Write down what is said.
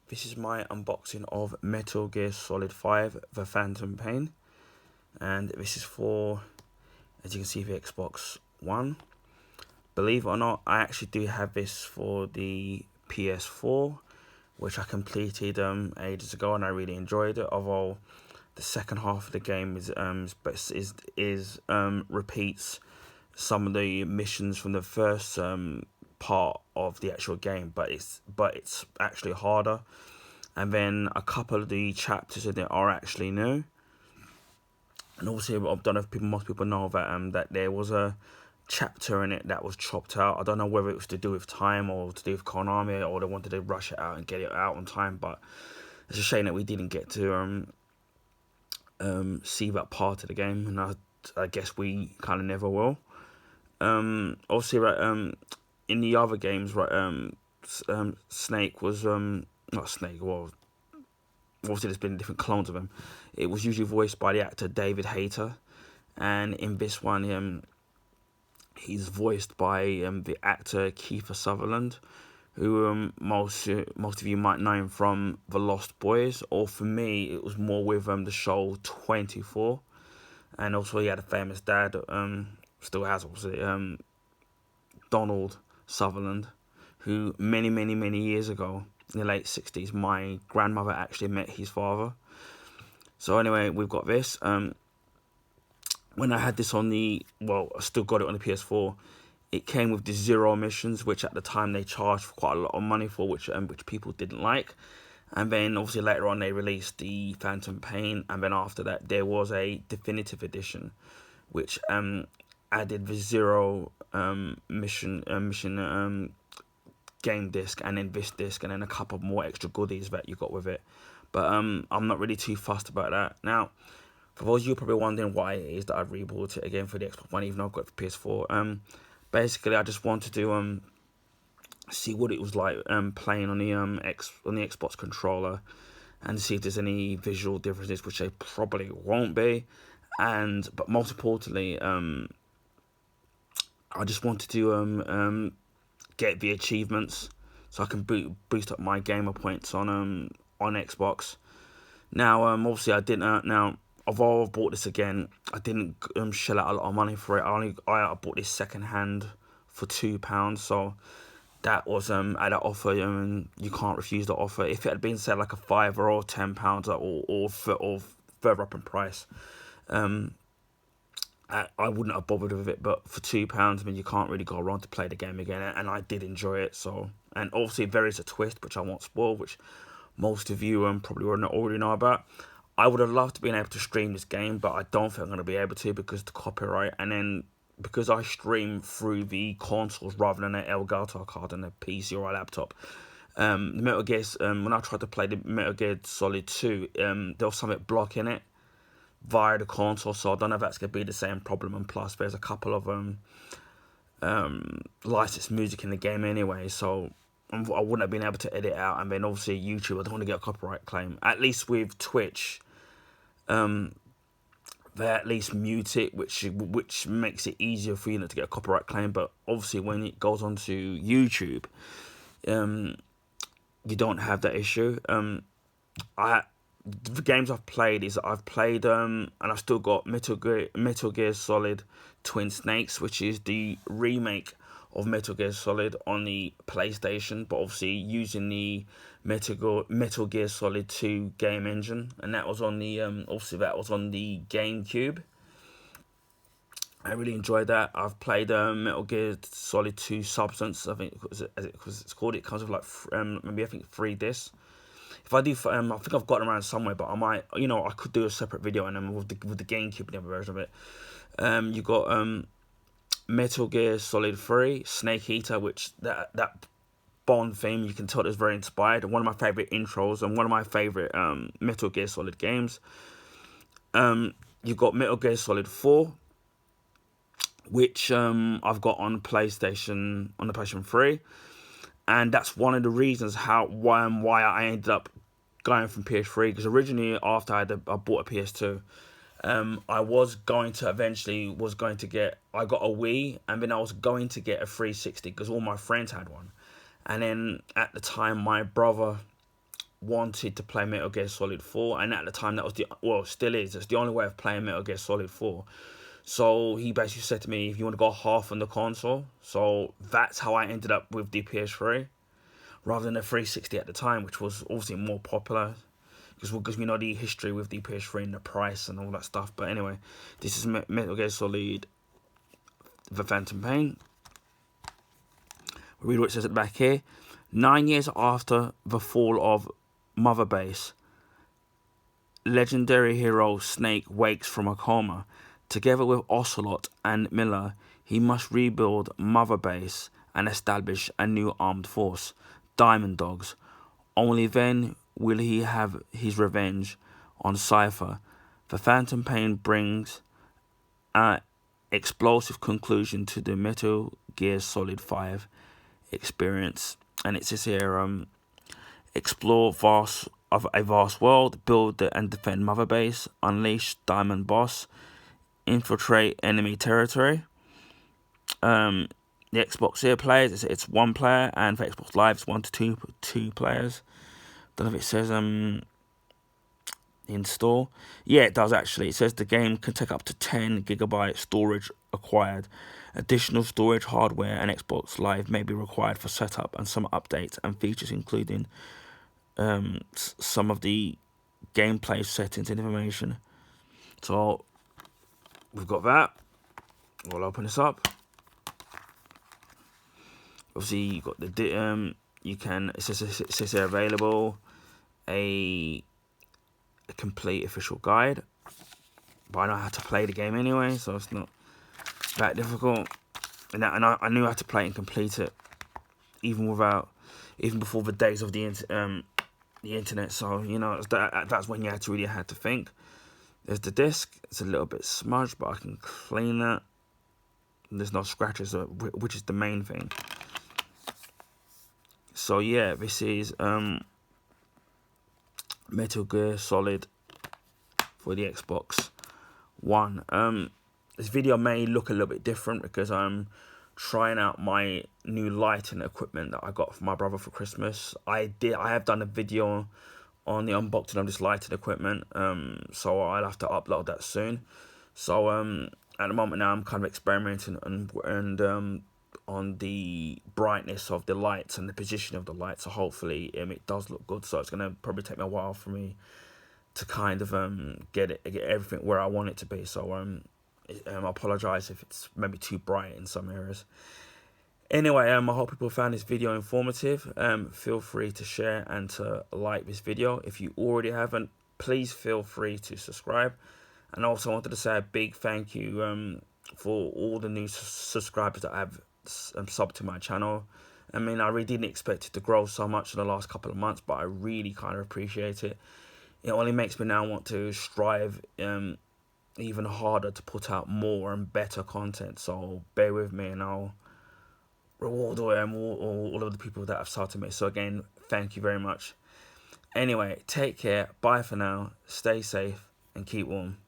This is my unboxing of Metal Gear Solid 5 The Phantom Pain, and this is for, as you can see, the Xbox One. Believe it or not, I actually do have this for the PS4, which I completed ages ago, and I really enjoyed it. Although the second half of the game repeats some of the missions from the first part of the actual game, but it's actually harder. And then a couple of the chapters in it are actually new. And also, I don't know if most people know that there was a chapter in it that was chopped out. I don't know whether it was to do with time or to do with Konami, or they wanted to rush it out and get it out on time. But it's a shame that we didn't get to see that part of the game, and I guess we kind of never will. Also, right, in the other games, right, Snake was not Snake. Well, obviously there's been different clones of him. It was usually voiced by the actor David Hayter, and in this one, he's voiced by the actor Kiefer Sutherland, who most of you might know him from The Lost Boys, or for me, it was more with the show 24, and also he had a famous dad, still has obviously, Donald Sutherland, who many years ago, in the late 60s, my grandmother actually met his father. So anyway, we've got this. When I had this on I still got it on the PS4. It came with the Zero missions, which at the time they charged for quite a lot of money for, which people didn't like. And then obviously later on they released the Phantom Pain, and then after that there was a definitive edition, which added the Zero mission game disc, and then this disc, and then a couple more extra goodies that you got with it. But I'm not really too fussed about that. Now, for those of you probably wondering why it is that I rebought it again for the Xbox One, even though I've got it for PS4, basically I just wanted to see what it was like playing on the Xbox controller, and see if there's any visual differences, which they probably won't be. But most importantly, I just wanted to get the achievements so I can boost up my gamer points on Xbox. Now, obviously, I didn't. Now, although I bought this again, I didn't shell out a lot of money for it. I bought this second hand for £2, so that was at an offer, and you can't refuse the offer. If it had been, say, like a £5 or £10, or further up in price, I wouldn't have bothered with it. But for £2, I mean, you can't really go wrong to play the game again, and I did enjoy it. So, and obviously there is a twist which I won't spoil, which most of you probably already know about. I would have loved to be able to stream this game, but I don't think I'm going to be able to because of the copyright. And then because I stream through the consoles rather than an Elgato card and a PC or a laptop, the Metal Gear, when I tried to play the Metal Gear Solid 2, there was something blocking it via the console, so I don't know if that's going to be the same problem. And plus, there's a couple of licensed music in the game anyway, so I wouldn't have been able to edit out. And then obviously YouTube, I don't want to get a copyright claim. At least with Twitch, they at least mute it, which makes it easier for you to get a copyright claim. But obviously when it goes onto YouTube, you don't have that issue. The games I've played is I've played and I've still got Metal Gear Solid Twin Snakes, which is the remake of Metal Gear Solid on the PlayStation, but obviously using the Metal Gear Solid 2 game engine, and that was on the obviously that was on the GameCube. I really enjoyed that. I've played Metal Gear Solid 2 Substance, I think it's called. It comes with like maybe I think 3 discs. If I do, I think I've got it around somewhere, but I might, I could do a separate video on them with the GameCube, the other version of it. You got Metal Gear Solid 3, Snake Eater, which that Bond theme, you can tell it's very inspired. One of my favorite intros and one of my favorite Metal Gear Solid games. You've got Metal Gear Solid 4, which I've got on the PlayStation 3. And that's one of the reasons why I ended up going from PS3, because originally after I bought a PS2, I was going to get I got a Wii, and then I was going to get a 360 because all my friends had one. And then at the time my brother wanted to play Metal Gear Solid 4, and at the time that was still is, it's the only way of playing Metal Gear Solid 4. So he basically said to me, if you want to go half on the console, so that's how I ended up with the PS3 rather than the 360 at the time, which was obviously more popular because we know the history with the PS3 and the price and all that stuff. But anyway, this is Metal Gear Solid: The Phantom Pain. Read what it says at the back here. 9 years after the fall of Mother Base, legendary hero Snake wakes from a coma. Together with Ocelot and Miller, he must rebuild Mother Base and establish a new armed force, Diamond Dogs. Only then will he have his revenge on Cypher. The Phantom Pain brings an explosive conclusion to the Metal Gear Solid 5 experience, and it says here, explore a vast world, build and defend Mother Base, unleash Diamond Boss, infiltrate enemy territory. The Xbox here players, it's 1 player, and for Xbox Live it's 1 to 2 players. Don't know if it says install. Yeah, it does actually. It says the game can take up to 10 gigabyte storage acquired. Additional storage hardware and Xbox Live may be required for setup and some updates and features, including some of the gameplay settings and information. So we've got that. We'll open this up. Obviously, you got the it says they're available a complete official guide, but I know how to play the game anyway, so it's not that difficult. And I knew how to play and complete it, even before the days of the internet. So you know, that's when you really had to think. There's the disc. It's a little bit smudged, but I can clean that. And there's no scratches, which is the main thing. So yeah, this is Metal Gear Solid for the Xbox One. This video may look a little bit different because I'm trying out my new lighting equipment that I got from my brother for Christmas. I have done a video on the unboxing of this lighting equipment, so I'll have to upload that soon. So at the moment now I'm kind of experimenting and on the brightness of the lights and the position of the lights, so hopefully it does look good. So it's going to probably take me a while for me to kind of get everything where I want it to be. So I apologise if it's maybe too bright in some areas. Anyway, I hope people found this video informative. Feel free to share and to like this video. If you already haven't, please feel free to subscribe. And I also wanted to say a big thank you for all the new subscribers that have subbed to my channel. I mean, I really didn't expect it to grow so much in the last couple of months, but I really kind of appreciate it. It only makes me now want to strive even harder to put out more and better content. So bear with me, and I'll reward all of the people that have supported me. So again, thank you very much. Anyway, take care. Bye for now. Stay safe and keep warm.